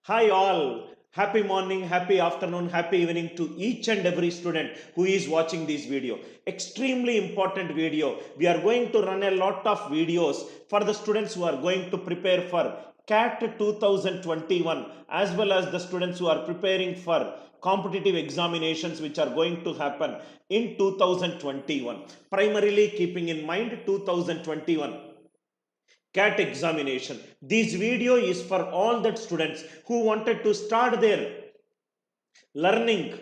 Hi all. Happy morning, happy afternoon, happy evening to each and every student who is watching this video. Extremely important video. We are going to run a lot of videos for the students who are going to prepare for CAT 2021 as well as the students who are preparing for competitive examinations which are going to happen in 2021. Primarily keeping in mind 2021 CAT examination. This video is for all that students who wanted to start their learning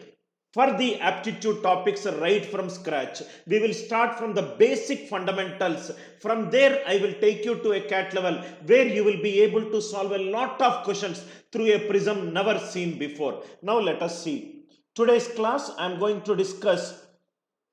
for the aptitude topics right from scratch. We will start from the basic fundamentals. From there, I will take you to a CAT level where you will be able to solve a lot of questions through a prism never seen before. Now, let us see. Today's class, I am going to discuss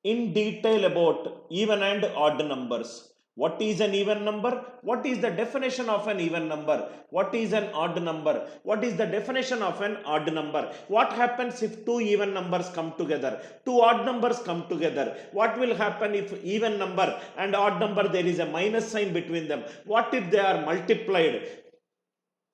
in detail about even and odd numbers. What is an even number? What is the definition of an even number? What is an odd number? What is the definition of an odd number? What happens if two even numbers come together? Two odd numbers come together. What will happen if even number and odd number there is a minus sign between them? What if they are multiplied?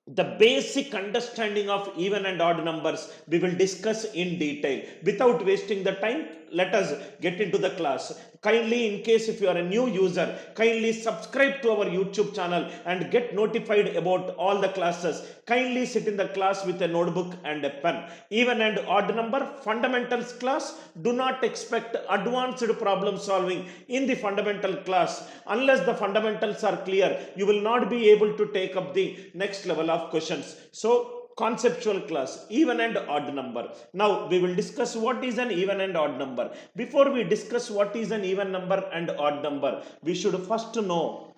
The basic understanding of even and odd numbers we will discuss in detail. Without wasting the time, let us get into the class. Kindly, in case if you are a new user, kindly subscribe to our YouTube channel and get notified about all the classes. Kindly sit in the class with a notebook and a pen. Even and odd number fundamentals class. Do not expect advanced problem solving in the fundamental class. Unless the fundamentals are clear, you will not be able to take up the next level of questions. So, conceptual class, even and odd number. Now we will discuss what is an even and odd number. Before we discuss what is an even number and odd number, we should first know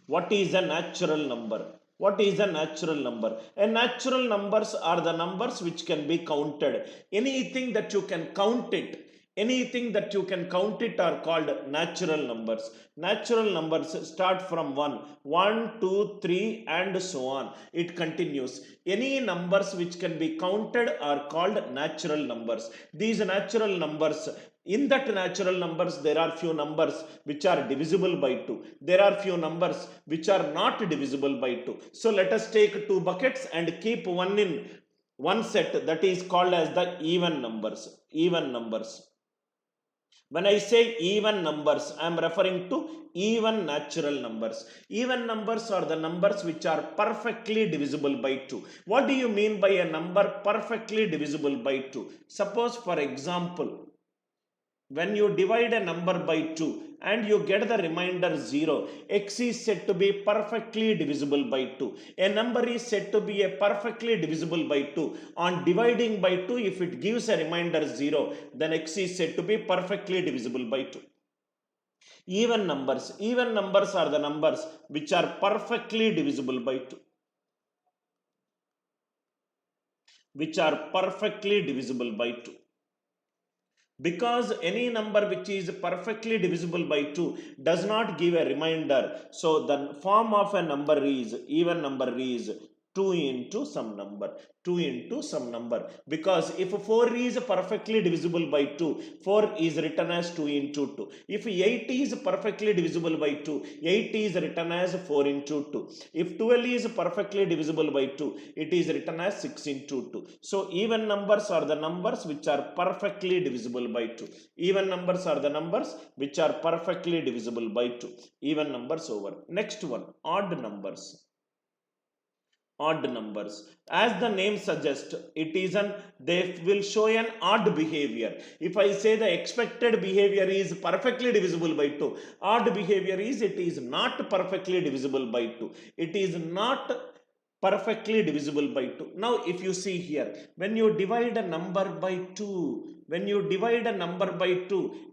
what is a natural number. What is a natural number? A natural numbers are the numbers which can be counted. Anything that you can count it, anything that you can count it are called natural numbers. Natural numbers start from 1, 2, 3 and so on. It continues. Any numbers which can be counted are called natural numbers. These natural numbers, in that natural numbers there are few numbers which are divisible by 2. There are few numbers which are not divisible by 2. So let us take two buckets and keep one in one set, that is called as the even numbers. Even numbers. When I say even numbers, I am referring to even natural numbers. Even numbers are the numbers which are perfectly divisible by 2. What do you mean by a number perfectly divisible by 2? Suppose, for example, when you divide a number by 2 and you get the remainder 0, x is said to be perfectly divisible by 2. A number is said to be a perfectly divisible by 2. On dividing by 2, if it gives a remainder 0, then x is said to be perfectly divisible by 2. Even numbers are the numbers which are perfectly divisible by 2. Which are perfectly divisible by 2. Because any number which is perfectly divisible by 2 does not give a remainder. So the form of a number is, even number is 2 into some number. 2 into some number. Because if 4 is perfectly divisible by 2, 4 is written as 2 into 2. If 8 is perfectly divisible by 2, 8 is written as 4 into 2. If 12 is perfectly divisible by 2, it is written as 6 into 2. So even numbers are the numbers which are perfectly divisible by 2. Even numbers are the numbers which are perfectly divisible by 2. Even numbers over. Next one, odd numbers. Odd numbers, as the name suggests, they will show an odd behavior. If I say the expected behavior is perfectly divisible by 2, odd behavior is it is not perfectly divisible by 2. It is not perfectly divisible by 2. Now if you see here, when you divide a number by 2,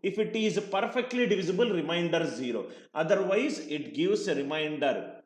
if it is perfectly divisible, remainder 0. Otherwise it gives a remainder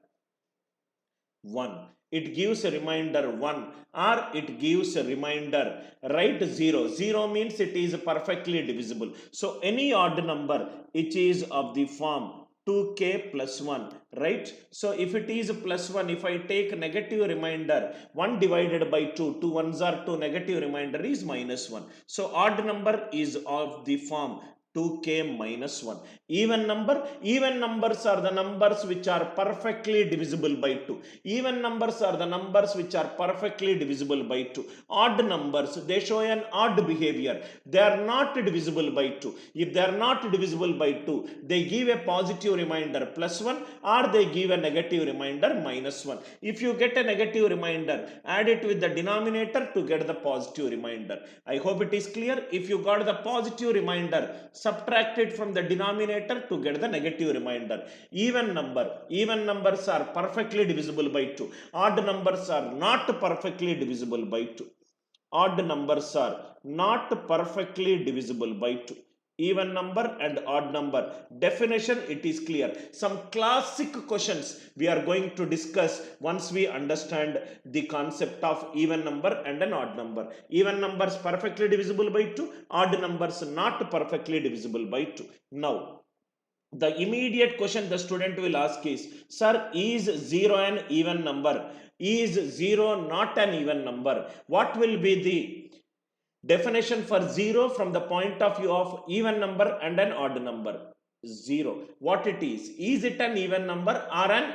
1. It gives a remainder 1 or it gives a remainder, right, 0. 0 means it is perfectly divisible. So any odd number which is of the form 2k plus 1, right? So if it is plus 1, if I take negative remainder 1 divided by 2, 2 ones are 2, negative remainder is minus 1. So odd number is of the form 2k minus 1. Even numbers are the numbers which are perfectly divisible by 2. Even numbers are the numbers which are perfectly divisible by 2. Odd numbers, they show an odd behavior. They are not divisible by 2. If they are not divisible by 2, they give a positive remainder plus 1 or they give a negative remainder minus 1. If you get a negative remainder, add it with the denominator to get the positive remainder. I hope it is clear. If you got the positive remainder, subtract it from the denominator to get the negative remainder. Even numbers are perfectly divisible by 2. Odd numbers are not perfectly divisible by 2. Odd numbers are not perfectly divisible by 2. Even number and odd number. Definition, it is clear. Some classic questions we are going to discuss once we understand the concept of even number and an odd number. Even numbers perfectly divisible by 2, odd numbers not perfectly divisible by 2. Now, the immediate question the student will ask is, sir, is 0 an even number? Is 0 not an even number? What will be the definition for 0 from the point of view of even number and an odd number? 0. What it is? Is it an even number or an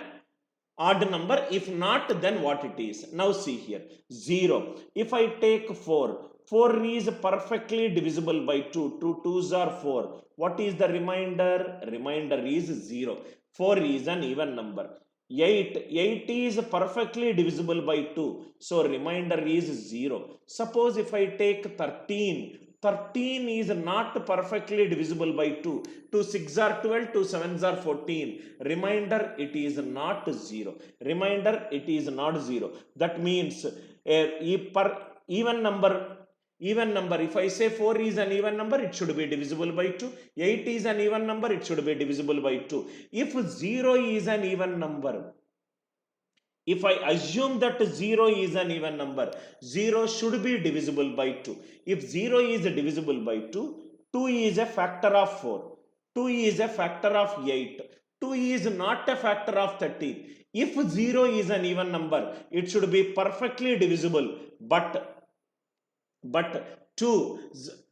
odd number? If not, then what it is? Now see here. 0. If I take 4, 4 is perfectly divisible by 2. 2 2s are 4. What is the remainder? Remainder is 0. 4 is an even number. 8 is perfectly divisible by 2. So remainder is 0. Suppose if I take 13, 13 is not perfectly divisible by 2. 2 6 are 12, 2 7s are 14. Remainder, it is not 0. Remainder, it is not 0. That means even number, if I say 4 is an even number, it should be divisible by 2. 8 is an even number, it should be divisible by 2. If 0 is an even number, if I assume that 0 is an even number, 0 should be divisible by 2. If 0 is divisible by 2, 2 is a factor of 4. 2 is a factor of 8. 2 is not a factor of 13. If 0 is an even number, it should be perfectly divisible, but 2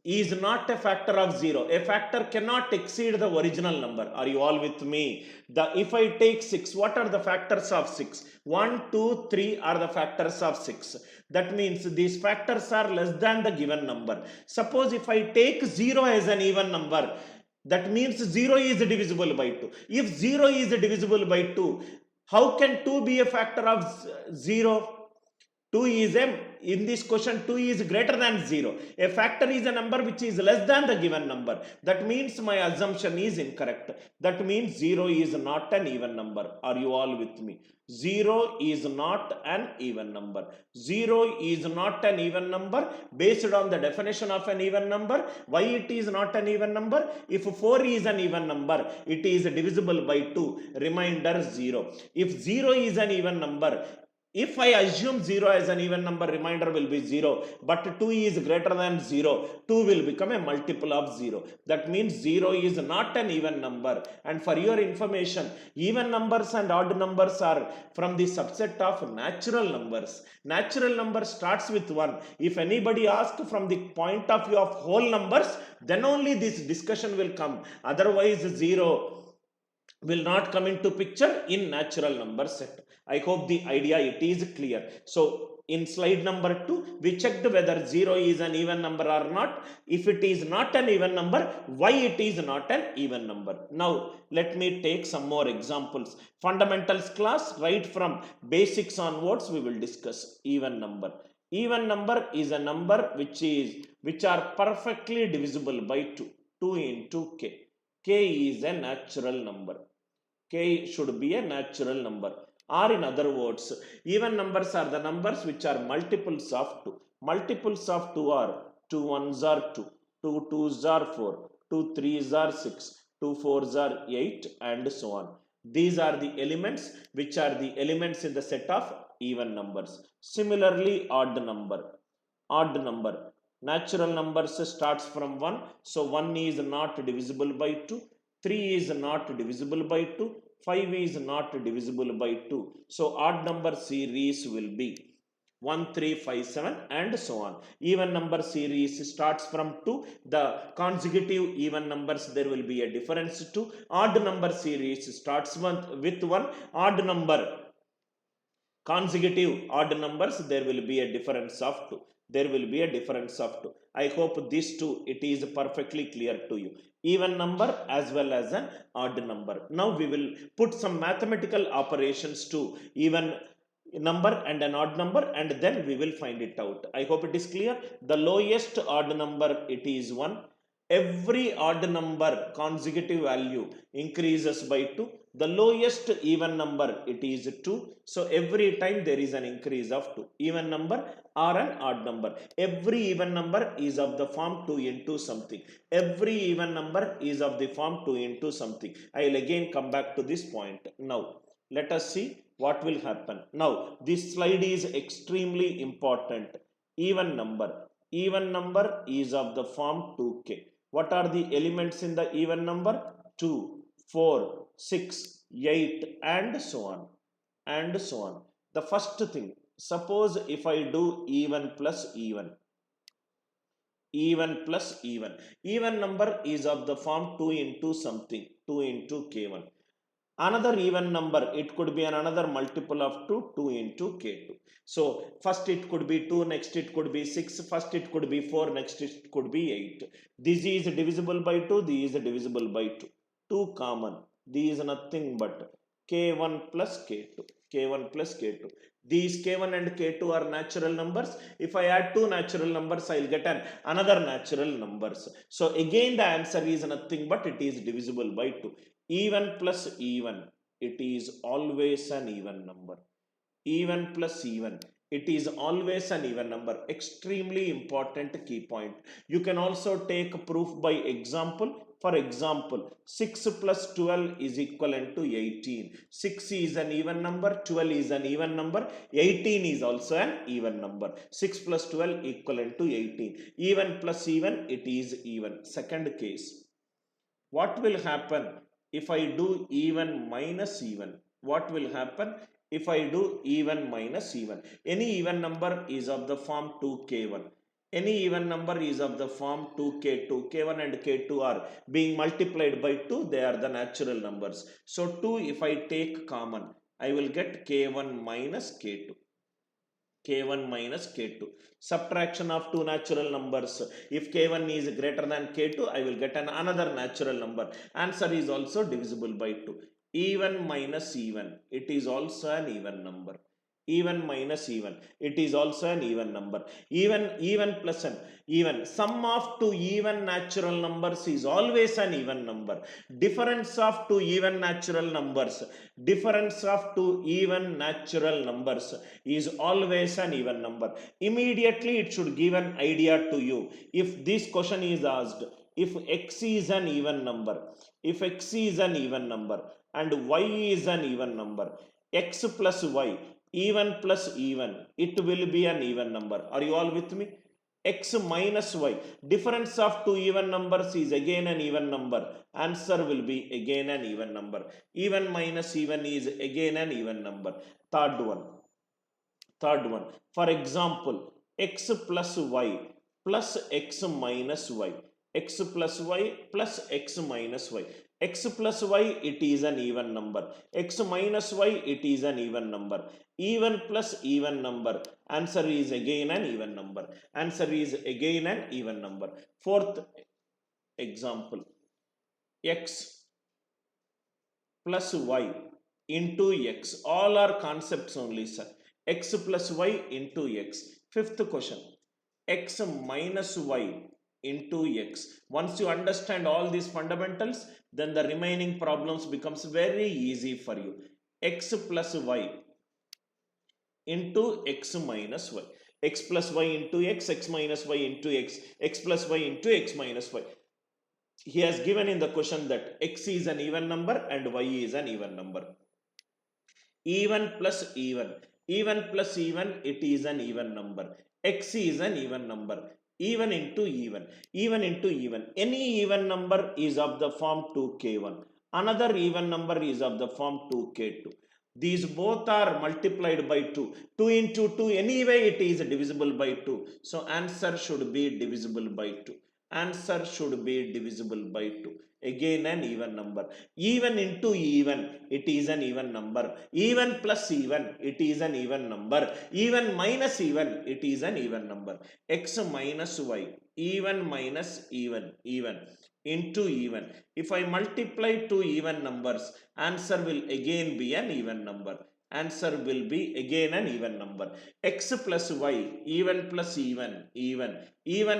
is not a factor of 0. A factor cannot exceed the original number. Are you all with me? If I take 6, what are the factors of 6? 1, 2, 3 are the factors of 6. That means these factors are less than the given number. Suppose if I take 0 as an even number, that means 0 is divisible by 2. If 0 is divisible by 2, how can 2 be a factor of 0? 2 is in this question 2 is greater than 0. A factor is a number which is less than the given number. That means my assumption is incorrect. That means 0 is not an even number. Are you all with me? 0 is not an even number. 0 is not an even number based on the definition of an even number. Why it is not an even number? If 4 is an even number, it is divisible by 2. Remainder 0. If 0 is an even number, if I assume 0 as an even number, remainder will be 0, but 2 is greater than 0, 2 will become a multiple of 0. That means 0 is not an even number. And for your information, even numbers and odd numbers are from the subset of natural numbers. Natural number starts with 1. If anybody asks from the point of view of whole numbers, then only this discussion will come. Otherwise, 0 will not come into picture in natural number set. I hope the idea it is clear. So in slide number 2, we checked whether 0 is an even number or not. If it is not an even number, why it is not an even number? Now let me take some more examples. Fundamentals class, right from basics onwards, we will discuss even number. Even number is a number which are perfectly divisible by 2. 2 into k. K is a natural number. K should be a natural number. Or in other words, even numbers are the numbers which are multiples of 2. Multiples of 2 are 2 1s are 2, 2 2s are 4, 2 3s are 6, 2 4s are 8, and so on. These are the elements which are the elements in the set of even numbers. Similarly, odd number. Odd number. Natural numbers starts from 1. So 1 is not divisible by 2. 3 is not divisible by 2. 5 is not divisible by 2. So odd number series will be 1, 3, 5, 7 and so on. Even number series starts from 2. The consecutive even numbers, there will be a difference to. Odd number series starts with 1. Odd number consecutive odd numbers, there will be a difference of 2. There will be a difference of 2. I hope these two, it is perfectly clear to you. Even number as well as an odd number. Now we will put some mathematical operations to even number and an odd number, and then we will find it out. I hope it is clear. The lowest odd number, it is 1. Every odd number consecutive value increases by 2. The lowest even number, it is 2. So every time there is an increase of 2. Even number or an odd number. Every even number is of the form 2 into something. Every even number is of the form 2 into something. I will again come back to this point. Now let us see what will happen. Now this slide is extremely important. Even number. Even number is of the form 2k. What are the elements in the even number? 2, 4, 6, 8 and so on. And so on. The first thing, suppose if I do even plus even. Even plus even. Even number is of the form 2 into something. 2 into k1. Another even number, it could be another multiple of 2, 2 into k2. So first it could be 2, next it could be 6, first it could be 4, next it could be 8. This is divisible by 2, this is divisible by 2. 2 common, this is nothing but k1 plus k2. K1 plus k2. These k1 and k2 are natural numbers. If I add two natural numbers, I will get another natural numbers. So again the answer is nothing but it is divisible by 2. Even plus even, it is always an even number. Even plus even, it is always an even number. Extremely important key point. You can also take proof by example. For example, 6 plus 12 is equivalent to 18. 6 is an even number, 12 is an even number, 18 is also an even number. 6 plus 12 equivalent to 18. Even plus even, it is even. Second case, what will happen if I do even minus even? What will happen if I do even minus even? Any even number is of the form 2k1. Any even number is of the form 2k2. K1 and k2 are being multiplied by 2. They are the natural numbers. So 2, if I take common, I will get k1 minus k2. K1 minus K2. Subtraction of two natural numbers. If K1 is greater than K2, I will get another natural number. Answer is also divisible by 2. Even minus even, it is also an even number. Even minus even, it is also an even number. Even plus an even. Sum of two even natural numbers is always an even number. Difference of two even natural numbers. Difference of two even natural numbers is always an even number. Immediately it should give an idea to you. If this question is asked, if x is an even number, if x is an even number and y is an even number, x plus y, even plus even, it will be an even number. Are you all with me? X minus y, difference of two even numbers is again an even number. Answer will be again an even number. Even minus even is again an even number. Third one, for example, x plus y plus x minus y. X plus y plus x minus y. X plus y, it is an even number. X minus y, it is an even number. Even plus even number, answer is again an even number. Answer is again an even number. Fourth example, x plus y into x. All are concepts only, sir. X plus y into x. Fifth question, x minus y into x. Once you understand all these fundamentals, then the remaining problems becomes very easy for you. X plus y into x minus y. X plus y into x, x minus y into x, x plus y into x minus y. He has given in the question that x is an even number and y is an even number. Even plus even. Even plus even, it is an even number. X is an even number. Even into even. Even into even. Any even number is of the form 2k1. Another even number is of the form 2k2. These both are multiplied by 2. 2 into 2, anyway it is divisible by 2. So answer should be divisible by 2. Answer should be divisible by 2. Again an even number. Even into even, it is an even number. Even plus even, it is an even number. Even minus even, it is an even number. X minus y, even minus even into even. If I multiply two even numbers, answer will again be an even number. Answer will be again an even number. X plus y, even plus even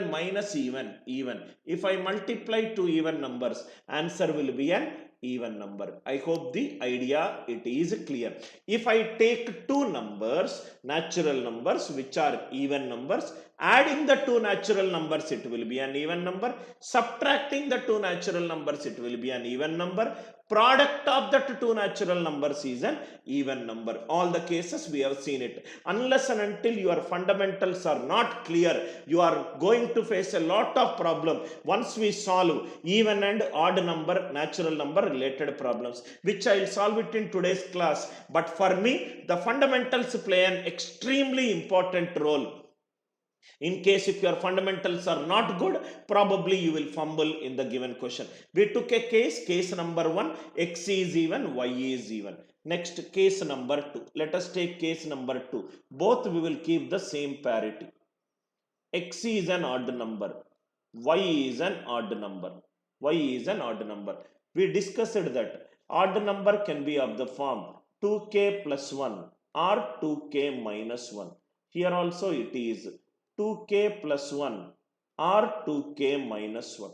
minus even. If I multiply two even numbers, answer will be an even number. I hope the idea it is clear. If I take two numbers, natural numbers which are even numbers, adding the two natural numbers it will be an even number, subtracting the two natural numbers it will be an even number, product of the two natural numbers is an even number. All the cases we have seen it. Unless and until your fundamentals are not clear, you are going to face a lot of problem once we solve even and odd number, natural number related problems, which I will solve it in today's class. But for me, the fundamentals play an extremely important role. In case if your fundamentals are not good, probably you will fumble in the given question. We took a case number 1, x is even, y is even. Next, case number 2. Let us take case number 2. Both we will keep the same parity. X is an odd number, y is an odd number. Y is an odd number. We discussed that odd number can be of the form 2k plus 1 or 2k minus 1. Here also it is 2k plus 1 or 2k minus 1.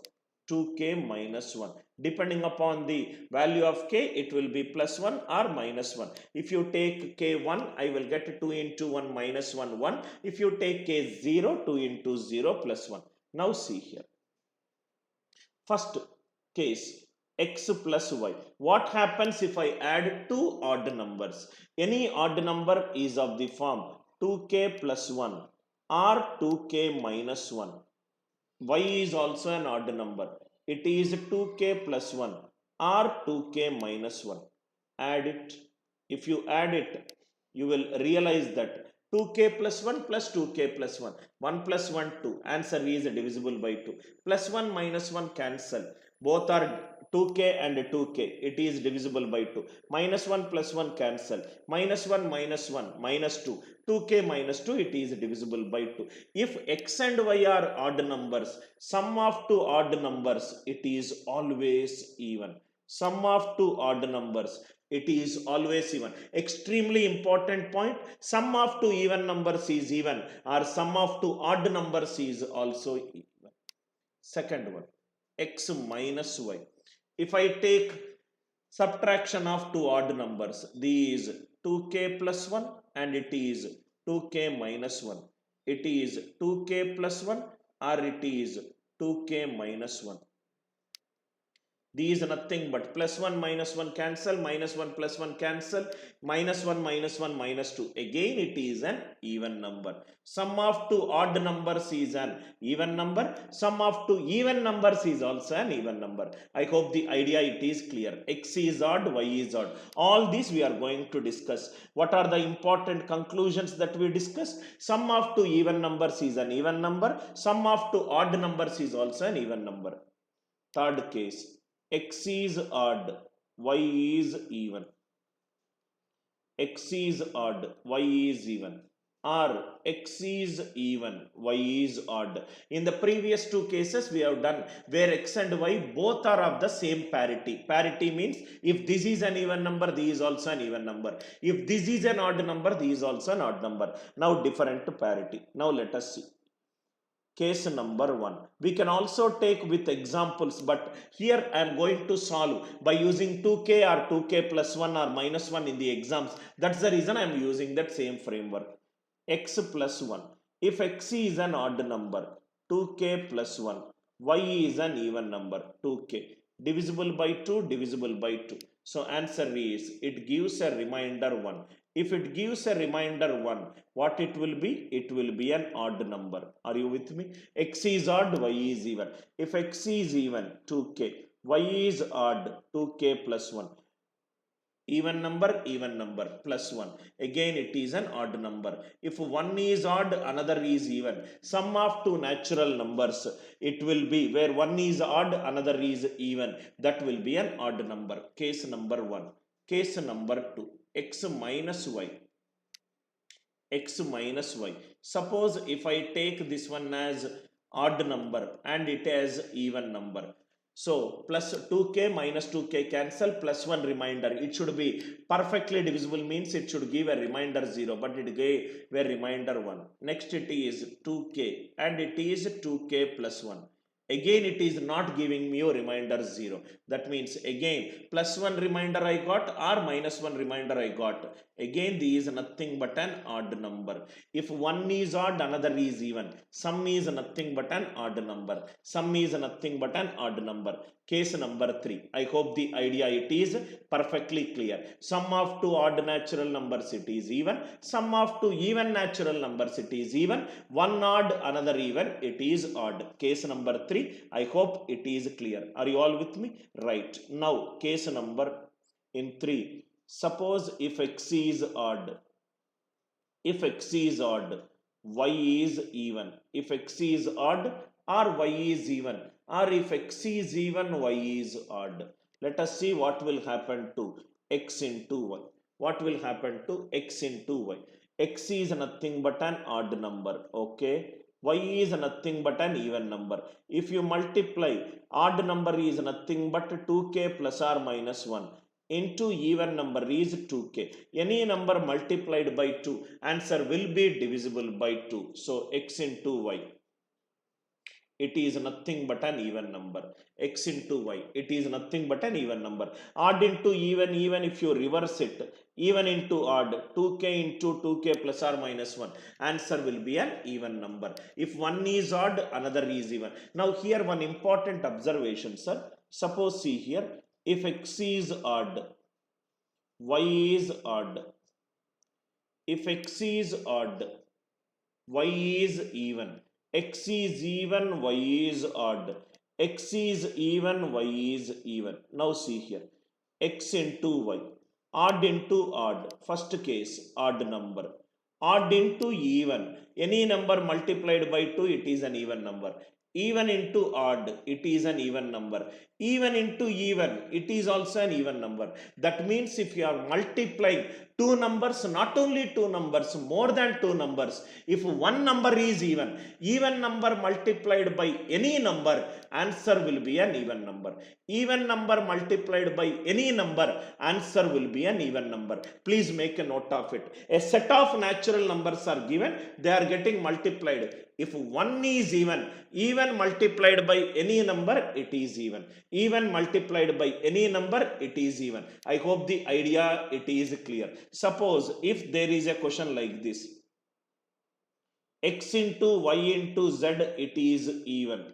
2k minus 1. Depending upon the value of k, it will be plus 1 or minus 1. If you take k1, I will get 2 into 1 minus 1, 1. If you take k0, 2 into 0 plus 1. Now see here. First case, x plus y. What happens if I add two odd numbers? Any odd number is of the form 2k plus 1 or 2k minus 1. Y is also an odd number. It is 2k plus 1 or 2k minus 1. Add it. If you add it, you will realize that 2k plus 1 plus 2k plus 1. 1 plus 1, 2. Answer is divisible by 2. Plus 1 minus 1 cancel. Both are 2k and 2k. It is divisible by 2. Minus 1 plus 1 cancel. Minus 1 minus 1 minus 2. 2k minus 2, it is divisible by 2. If x and y are odd numbers, sum of two odd numbers, it is always even. Sum of two odd numbers, it is always even. Extremely important point. Sum of two even numbers is even, or sum of two odd numbers is also even. Second one, x minus y. If I take subtraction of two odd numbers, these 2k plus 1 and it is 2k minus 1. It is 2k plus 1 or it is 2k minus 1. These are nothing but plus 1 minus 1 cancel, minus 1 plus 1 cancel, minus 1 minus 1 minus 2. Again it is an even number. Sum of two odd numbers is an even number. Sum of two even numbers is also an even number. I hope the idea it is clear. X is odd, y is odd. All these we are going to discuss. What are the important conclusions that we discussed? Sum of two even numbers is an even number. Sum of two odd numbers is also an even number. Third case, x is odd, y is even. X is odd, y is even. Or x is even, y is odd. In the previous two cases we have done where x and y both are of the same parity. Parity means if this is an even number, this is also an even number. If this is an odd number, this is also an odd number. Now different parity. Now let us see. Case number 1. We can also take with examples, but here I am going to solve by using 2k or 2k plus 1 or minus 1 in the exams. That's the reason I am using that same framework. X plus 1. If x is an odd number, 2k plus 1. Y is an even number, 2k. Divisible by 2, divisible by 2. So answer is, it gives a remainder 1. If it gives a remainder 1, what it will be? It will be an odd number. Are you with me? X is odd, y is even. If x is even, 2k. Y is odd, 2k plus 1. even number plus 1. Again it is an odd number. If one is odd, another is even. Sum of two natural numbers, it will be where one is odd, another is even. That will be an odd number. Case number 1. Case number 2. X minus y. X minus y. Suppose if I take this one as odd number and it as even number. So plus 2k minus 2k cancel, plus 1 remainder. It should be perfectly divisible, means it should give a remainder 0, but it gave a remainder 1. Next it is 2k and it is 2k plus 1. Again it is not giving me a remainder 0. That means again plus 1 remainder I got or minus 1 remainder I got. Again this is nothing but an odd number. If one is odd, another is even. Sum is nothing but an odd number. Sum is nothing but an odd number. Case number 3. I hope the idea it is perfectly clear. Sum of two odd natural numbers it is even. Sum of two even natural numbers it is even. One odd, another even, it is odd. Case number 3. I hope it is clear. Are you all with me? Right. Now case number in 3. Suppose if x is odd. If x is odd, y is even. If x is odd or y is even, or if x is even, y is odd. Let us see what will happen to x into y. What will happen to x into y? X is nothing but an odd number. Okay. Y is nothing but an even number. If you multiply, odd number is nothing but 2k plus or minus 1 into even number is 2k. Any number multiplied by 2, answer will be divisible by 2. So x into y, it is nothing but an even number. X into y, it is nothing but an even number. Odd into even, even if you reverse it, even into odd, 2k into 2k plus or minus 1, answer will be an even number. If one is odd, another is even. Now here one important observation, sir. Suppose see here, if x is odd, y is odd. If x is odd, y is even. X is even, y is odd. X is even, y is even. Now see here, x into y, odd into odd. First case, odd number. Odd into even. Any number multiplied by 2, it is an even number. Even into odd, it is an even number. Even into even, it is also an even number. That means if you are multiplying two numbers, not only two numbers, more than two numbers, if one number is even number multiplied by any number, answer will be an even number. Even number multiplied by any number, answer will be an even number. Please make a note of it. A set of natural numbers are given, they are getting multiplied. If one is even multiplied by any number, it is even. Even multiplied by any number, it is even. I hope the idea it is clear. Suppose if there is a question like this, x into y into z, it is even.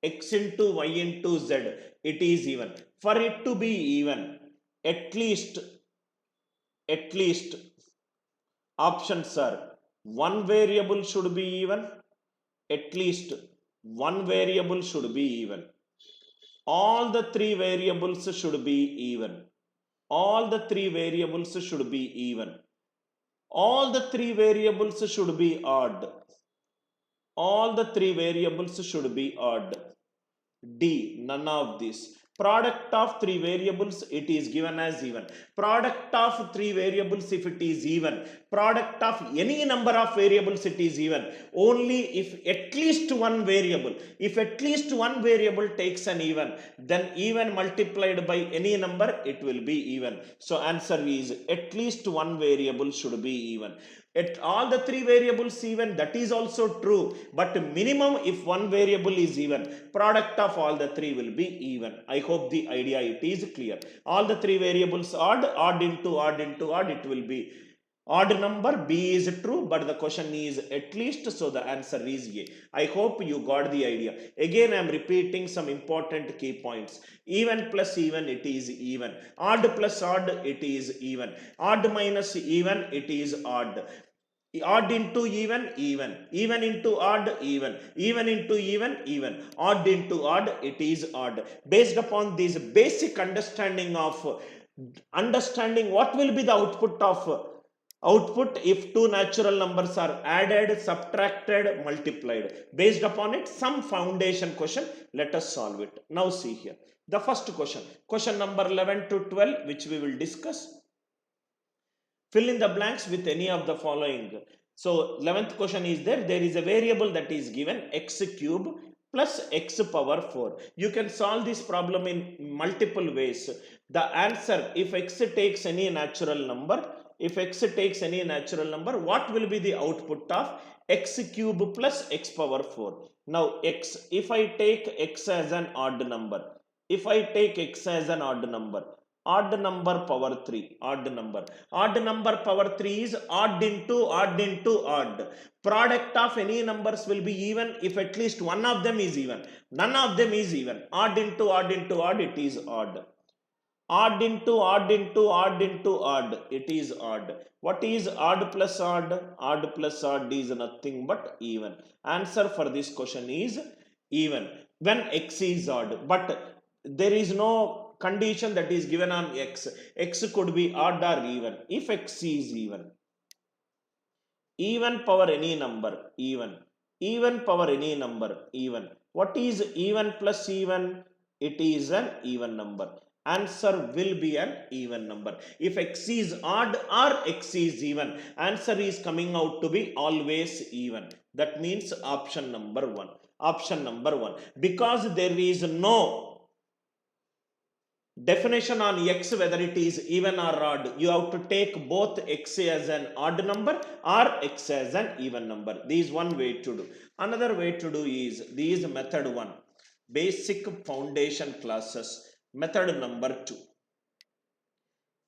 X into y into z, it is even. For it to be even, at least options are, one variable should be even. At least one variable should be even. All the three variables should be even. All the three variables should be even. All the three variables should be odd. All the three variables should be odd. D, none of this. Product of three variables, it is given as even. Product of three variables, if it is even. Product of any number of variables, it is even. Only if at least one variable, if at least one variable takes an even, then even multiplied by any number, it will be even. So answer is at least one variable should be even. At all the three variables even, that is also true, but minimum if one variable is even, product of all the three will be even. I hope the idea it is clear. All the three variables odd into odd into odd, it will be odd number. B is true, but the question is at least, so the answer is A. I hope you got the idea. Again I am repeating some important key points. Even plus even, it is even. Odd plus odd, it is even. Odd minus even, it is odd. Odd into even, even. Even into odd, even. Even into even, even. Odd into odd, it is odd. Based upon this basic understanding of understanding what will be the output if two natural numbers are added, subtracted, multiplied. Based upon it, some foundation question, let us solve it. Now see here, the first question number 11 to 12, which we will discuss. Fill in the blanks with any of the following. So 11th question is there is a variable that is given x cube plus x power 4. You can solve this problem in multiple ways. The answer, if x takes any natural number, what will be the output of x cube plus x power 4? Now x, if I take x as an odd number, odd number power 3, odd number power 3 is odd into odd. Product of any numbers will be even if at least one of them is even. None of them is even. Odd into odd, it is odd. Odd into odd, it is odd. What is odd plus odd? Odd plus odd is nothing but even. Answer for this question is even when x is odd, but there is no condition that is given on x. X could be odd or even. If x is even power any number, even power any number, even. What is even plus even? It is an even number. Answer will be an even number. If x is odd or x is even, answer is coming out to be always even. That means option number 1. Because there is no definition on x whether it is even or odd, you have to take both x as an odd number or x as an even number. This is one way to do. Another way to do is this method 1, basic foundation classes. Method number 2,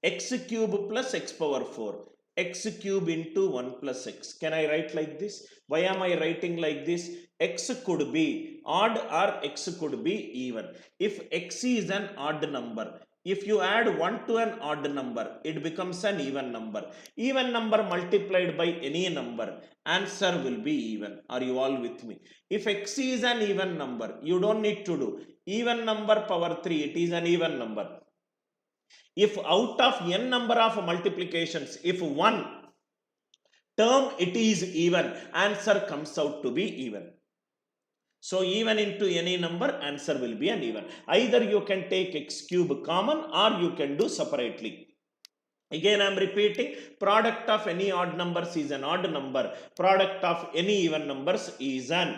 x cube plus x power 4, x cube into 1 plus x. Can I write like this? Why am I writing like this? X could be odd or x could be even. If x is an odd number, if you add 1 to an odd number, it becomes an even number. Even number multiplied by any number, answer will be even. Are you all with me? If x is an even number, you don't need to do even number power 3, it is an even number. If out of n number of multiplications, if one term it is even, answer comes out to be even. So even into any number, answer will be an even. Either you can take x cube common or you can do separately. Again I am repeating, product of any odd numbers is an odd number. Product of any even numbers is an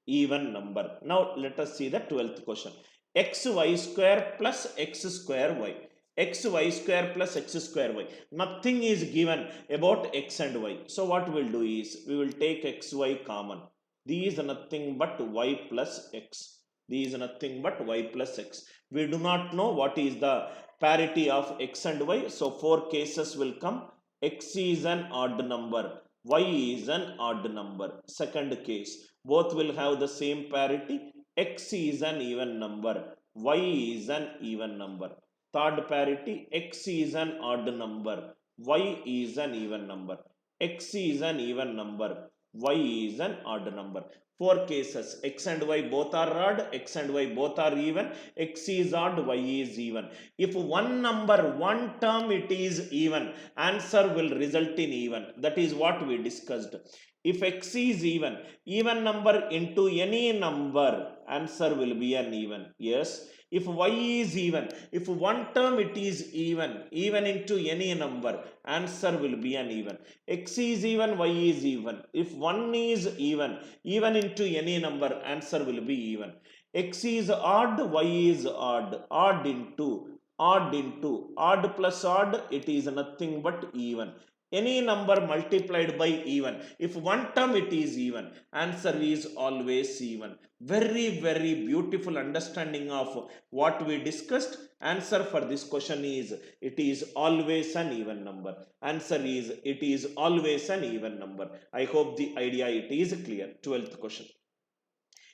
even number. Now let us see the 12th question. Xy square plus x square y. Xy square plus x square y. Nothing is given about x and y. So what we will do is, we will take xy common. These are nothing but y plus x. These are nothing but y plus x. We do not know what is the parity of x and y. So 4 cases will come. X is an odd number. Y is an odd number. Second case, both will have the same parity. X is an even number. Y is an even number. Third parity, x is an odd number. Y is an even number. X is an even number. Y is an odd number. 4 cases, x and y both are odd, x and y both are even, x is odd, y is even. If one number, one term it is even, answer will result in even. That is what we discussed. If x is even, even number into any number, answer will be an even. Yes. If y is even, if one term it is even, even into any number, answer will be an even. X is even, y is even. If one is even, even into any number, answer will be even. X is odd, y is odd. Odd into, odd plus odd, it is nothing but even. Any number multiplied by even, if one term it is even, answer is always even. Very, very beautiful understanding of what we discussed. Answer for this question is, it is always an even number. Answer is, it is always an even number. I hope the idea it is clear. 12th question.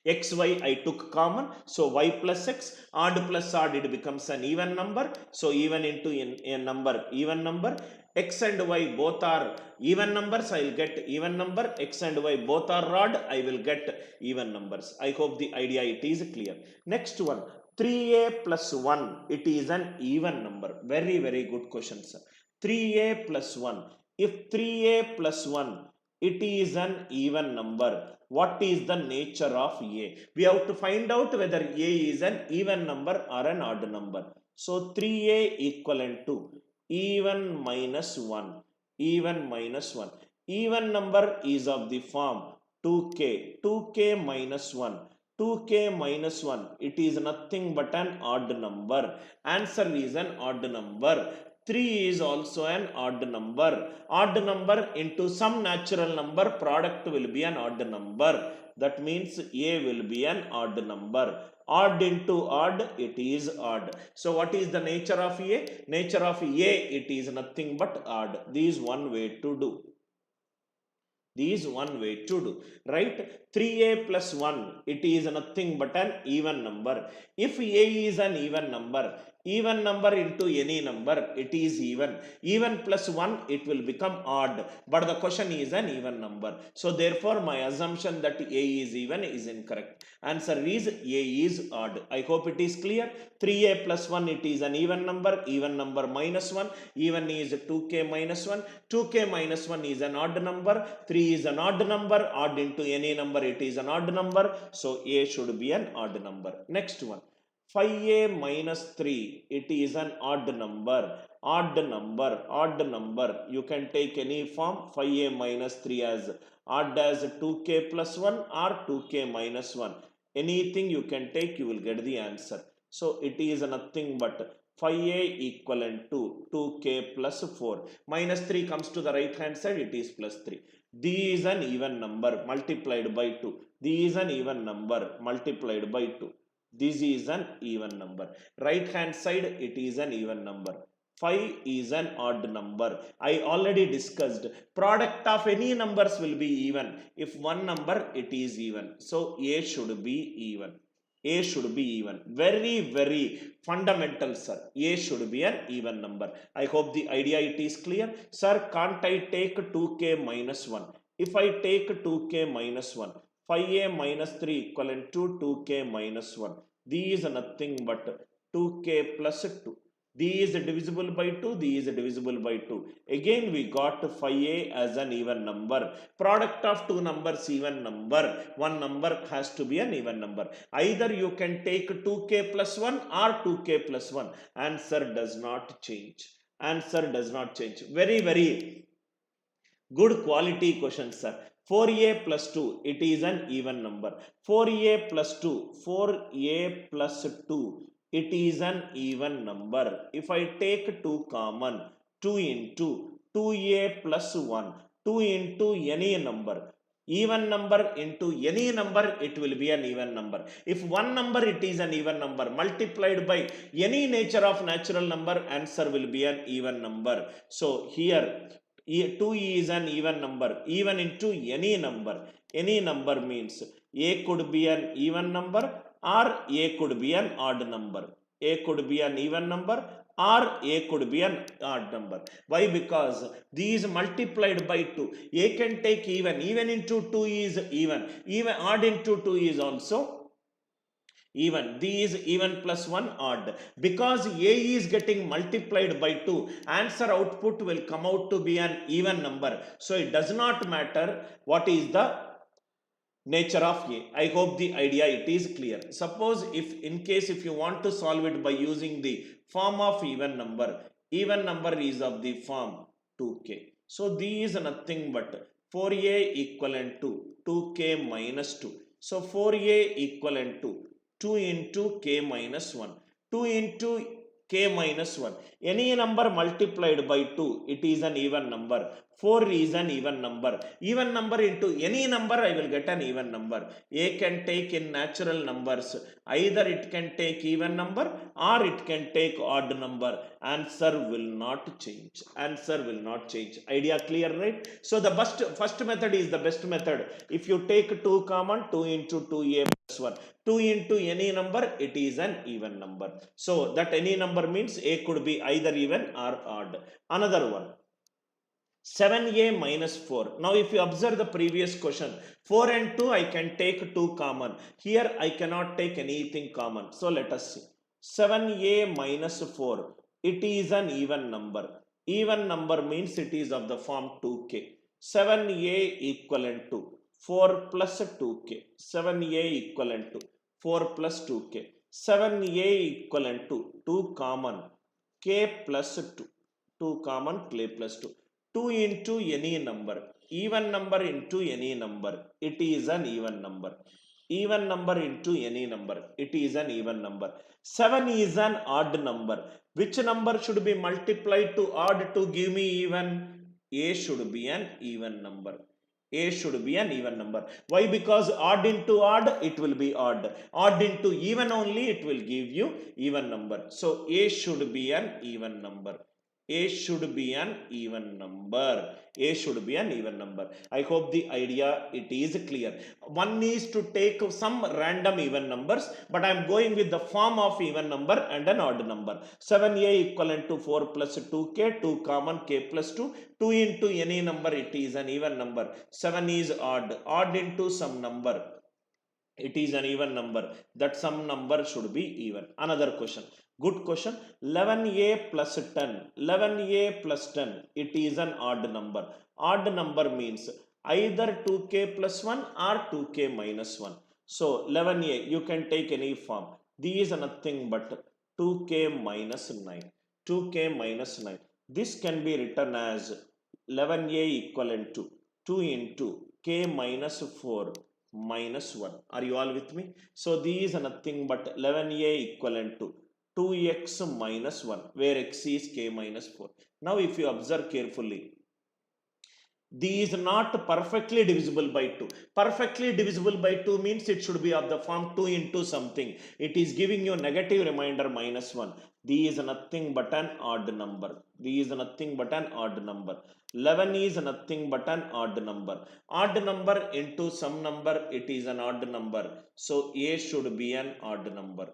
Xy I took common, so y plus x, odd plus odd, it becomes an even number. So even into a number, even number. X and y both are even numbers, I will get even number. X and y both are odd, I will get even numbers. I hope the idea it is clear. Next one, 3a plus 1, it is an even number. Very, very good question, sir. 3a plus 1. If 3a plus 1, it is an even number. What is the nature of a? We have to find out whether a is an even number or an odd number. So 3a equivalent to even minus 1. Even minus 1. Even number is of the form 2k. 2k minus 1. 2k minus 1, it is nothing but an odd number. Answer is an odd number. 3 is also an odd number. Odd number into some natural number, product will be an odd number. That means a will be an odd number. Odd into odd, it is odd. So what is the nature of a? Nature of a, it is nothing but odd. This is one way to do. This is one way to do, right? 3a plus 1, it is nothing but an even number. If a is an even number into any number, it is even. Even plus 1, it will become odd. But the question is an even number. So therefore, my assumption that a is even is incorrect. Answer is a is odd. I hope it is clear. 3a plus 1, it is an even number. Even number minus 1. Even is 2k minus 1. 2k minus 1 is an odd number. 3 is an odd number. Odd into any number, it is an odd number. So a should be an odd number. Next one. 5a minus 3, it is an odd number. Odd number. You can take any form. 5a minus 3 as odd as 2k plus 1 or 2k minus 1. Anything you can take, you will get the answer. So it is nothing but 5a equivalent to 2k plus 4. Minus 3 comes to the right hand side, it is plus 3. This is an even number multiplied by 2. This is an even number multiplied by 2. This is an even number. Right hand side, it is an even number. 5 is an odd number. I already discussed. Product of any numbers will be even. If one number, it is even. So a should be even. A should be even. Very, very fundamental, sir. A should be an even number. I hope the idea it is clear. Sir, can't I take 2k minus 1? If I take 2k minus 1, 5a minus 3 equivalent to 2k minus 1. These are nothing but 2k plus 2. These is divisible by 2. These is divisible by 2. Again we got 5a as an even number. Product of two numbers even number. One number has to be an even number. Either you can take 2k plus 1 or 2k plus 1. Answer does not change. Answer does not change. Very, very good quality question, sir. 4a plus 2, it is an even number. 4a plus 2, 4a plus 2, it is an even number. If I take 2 common, 2 into 2a plus 1, 2 into any number. Even number into any number, it will be an even number. If one number, it is an even number. Multiplied by any nature of natural number, answer will be an even number. So here, 2 is an even number. Even into any number. Any number means a could be an even number or a could be an odd number. A could be an even number or a could be an odd number. Why? Because these multiplied by 2. A can take even. Even into 2 is even. Even odd into 2 is also even. These even plus 1 odd. Because a is getting multiplied by 2, answer output will come out to be an even number. So it does not matter what is the nature of a. I hope the idea it is clear. Suppose if in case if you want to solve it by using the form of even number is of the form 2k. So these is nothing but 4a equivalent to 2k minus 2. So 4a equivalent to 2 into k minus 1. 2 into k minus 1. Any number multiplied by 2, it is an even number. 4 is an even number. Even number into any number, I will get an even number. A can take in natural numbers. Either it can take even number or it can take odd number. Answer will not change. Answer will not change. Idea clear, right? So the first method is the best method. If you take 2 common, 2 into 2a plus 1. 2 into any number, it is an even number. So that any number means a could be either even or odd. Another one. 7a minus 4. Now if you observe the previous question, 4 and 2 I can take 2 common. Here I cannot take anything common. So let us see. 7a minus 4. It is an even number. Even number means it is of the form 2k. 7a equivalent to 4 plus 2k. 7a equivalent to 4 plus 2k. 7a equivalent to 2 common k plus 2. 2 common k plus 2. 2 into any number, even number into any number, it is an even number. Even number into any number, it is an even number. 7 is an odd number. Which number should be multiplied to odd to give me even? A should be an even number. A should be an even number. Why? Because odd into odd, it will be odd. Odd into even only, it will give you even number. So A should be an even number. A should be an even number. A should be an even number. I hope the idea it is clear. One needs to take some random even numbers, but I am going with the form of even number and an odd number. 7a equivalent to 4 plus 2k, 2 common k plus 2. 2 into any number, it is an even number. 7 is odd. Odd into some number, it is an even number. That some number should be even. Another question. Good question. 11a plus 10. 11a plus 10. It is an odd number. Odd number means either 2k plus 1 or 2k minus 1. So 11a, you can take any form. These are nothing but 2k minus 9. 2k minus 9. This can be written as 11a equivalent to 2 into k minus 4 minus 1. Are you all with me? So these are nothing but 11a equivalent to 2x minus 1, where x is k minus 4. Now if you observe carefully, these are not perfectly divisible by 2. Perfectly divisible by 2 means it should be of the form 2 into something. It is giving you negative remainder minus 1. These are nothing but an odd number. These are nothing but an odd number. 11 is nothing but an odd number. Odd number into some number, it is an odd number. So A should be an odd number.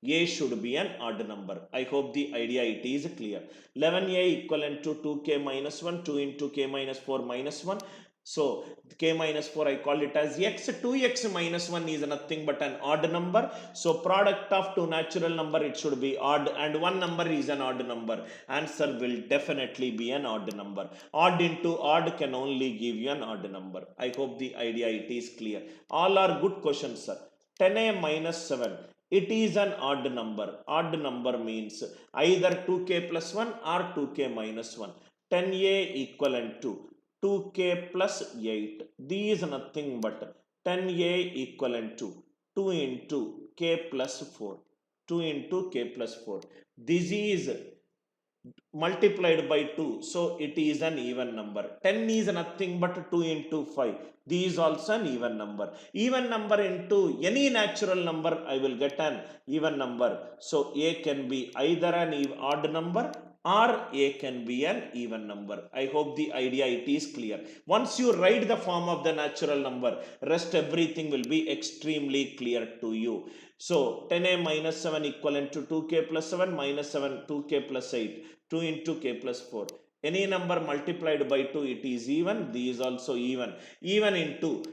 A should be an odd number. I hope the idea it is clear. 11a equivalent to 2k minus 1, 2 into k minus 4 minus 1. So k minus 4 I call it as x. 2x minus 1 is nothing but an odd number. So product of two natural number, it should be odd, and one number is an odd number. Answer will definitely be an odd number. Odd into odd can only give you an odd number. I hope the idea it is clear. All are good questions, sir. 10a minus 7. It is an odd number. Odd number means either 2k plus 1 or 2k minus 1. 10a equivalent to 2k plus 8. These are nothing but 10a equivalent to 2 into k plus 4. 2 into k plus 4. This is multiplied by 2, so it is an even number. 10 is nothing but 2 into 5. This is also an even number. Even number into any natural number, I will get an even number. So A can be either an odd number or A can be an even number. I hope the idea it is clear. Once you write the form of the natural number, rest everything will be extremely clear to you. So 10a minus 7 equivalent to 2k plus 7 minus 7 2k plus 8. 2 into k plus 4. Any number multiplied by 2, it is even. This is also even. Even into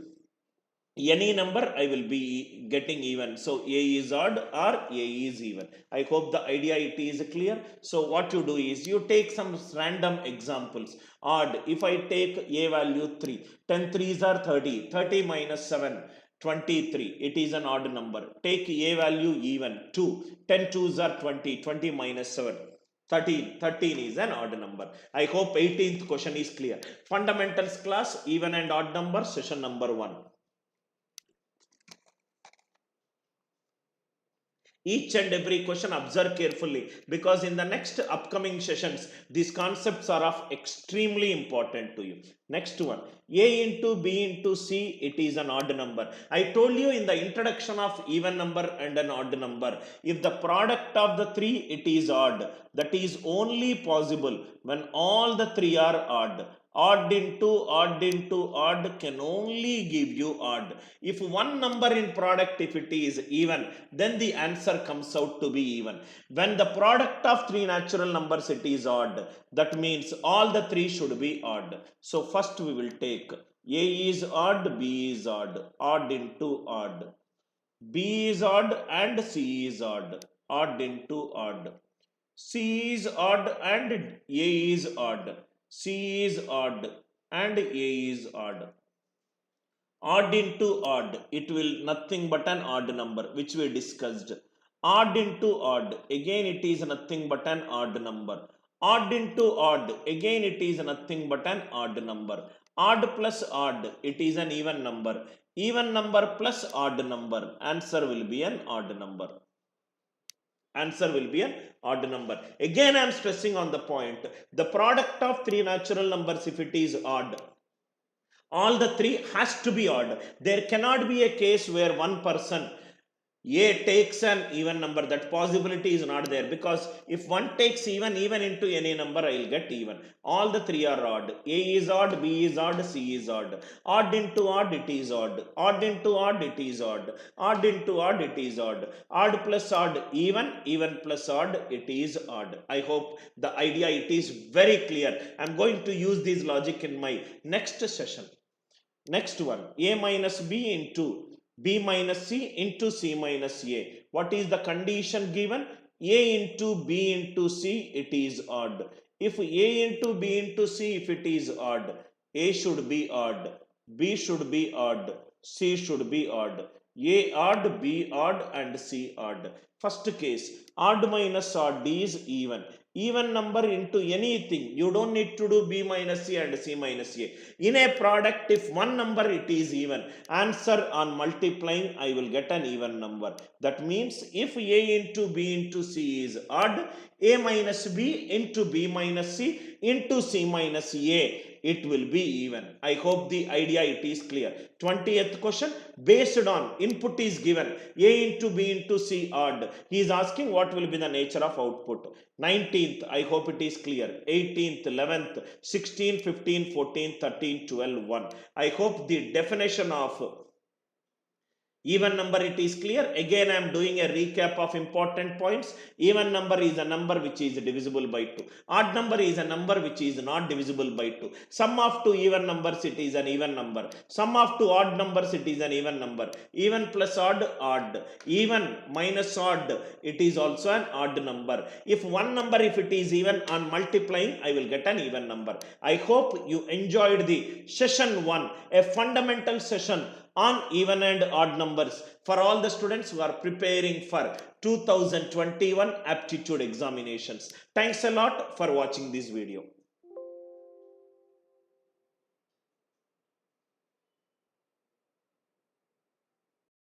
any number, I will be getting even. So A is odd or A is even. I hope the idea it is clear. So what you do is you take some random examples. Odd, if I take A value 3, 10 3s are 30. 30 minus 7, 23. It is an odd number. Take A value even 2. 10 2s are 20. 20 minus 7. 13 is an odd number. I hope 18th question is clear. Fundamentals class, even and odd number, session number 1. Each and every question observe carefully, because in the next upcoming sessions these concepts are of extremely important to you. Next one, A into B into C, it is an odd number. I told you in the introduction of even number and an odd number, if the product of the three, it is odd. That is only possible when all the three are odd. Odd into odd can only give you odd. If one number in product, if it is even, then the answer comes out to be even. When the product of three natural numbers it is odd, that means all the three should be odd. So first we will take A is odd, B is odd, odd into odd. B is odd and C is odd, odd into odd. C is odd and A is odd. C is odd and A is odd. Odd into odd, it will nothing but an odd number, which we discussed. Odd into odd, again it is nothing but an odd number. Odd into odd, again it is nothing but an odd number. Odd plus odd, it is an even number. Even number plus odd number, answer will be an odd number. Answer will be an odd number. Again I am stressing on the point, the product of three natural numbers, if it is odd, all the three has to be odd. There cannot be a case where one person A takes an even number. That possibility is not there, because if one takes even into any number, I will get even. All the three are odd. A is odd, B is odd, C is odd. Odd into odd, it is odd. Odd into odd, it is odd. Odd into odd, it is odd. Odd plus odd, even. Even plus odd, it is odd. I hope the idea it is very clear. I am going to use this logic in my next session. Next one, A minus B into B minus C into C minus A. What is the condition given? A into B into C, it is odd. If A into B into C, if it is odd, A should be odd, B should be odd, C should be odd. A odd, B odd and C odd. First case, odd minus odd is even. Even number into anything, you don't need to do B minus C and C minus A. In a product, if one number it is even, answer on multiplying I will get an even number. That means if A into B into C is odd, A minus B into B minus C into C minus A, it will be even. I hope the idea it is clear. 20th question, based on input is given A into B into C odd, he is asking what will be the nature of output. 19th, I hope it is clear. 18th, 11th, 16, 15, 14, 13, 12, 1. I hope the definition of even number it is clear. Again I am doing a recap of important points. Even number is a number which is divisible by 2. Odd number is a number which is not divisible by 2. Sum of two even numbers, it is an even number. Sum of two odd numbers, it is an even number. Even plus odd, odd. Even minus odd, it is also an odd number. If one number, if it is even, on multiplying I will get an even number. I hope you enjoyed the session 1, a fundamental session on even and odd numbers for all the students who are preparing for 2021 aptitude examinations. Thanks a lot for watching this video.